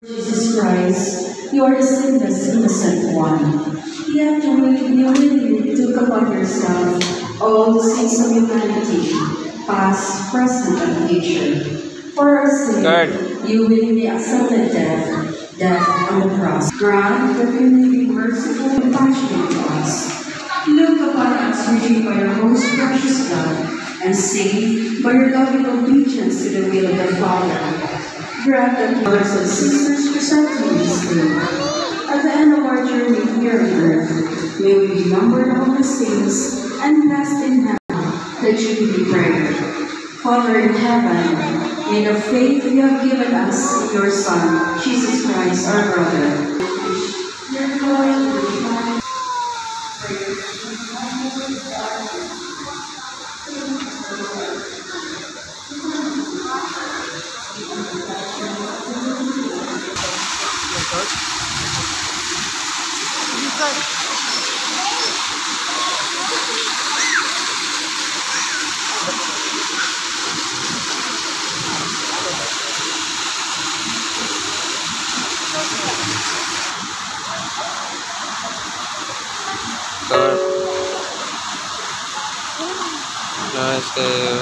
Jesus Christ, you are the sinless, innocent one. Yet you willingly took upon yourself all the sins of humanity, past, present, and future. For our sake, you willingly accepted death on the cross. Grant that we may be merciful and compassionate to us. Look upon us, redeemed by your most precious blood, and saved by your loving obedience to the will of the Father. Grant that brothers and sisters present in this day. At the end of our journey here on earth, may we be numbered among the saints and blessed in heaven, that you be prayer. Father in heaven, may the faith you have given us in your Son, Jesus Christ, our brother. Your glory Nice kayo.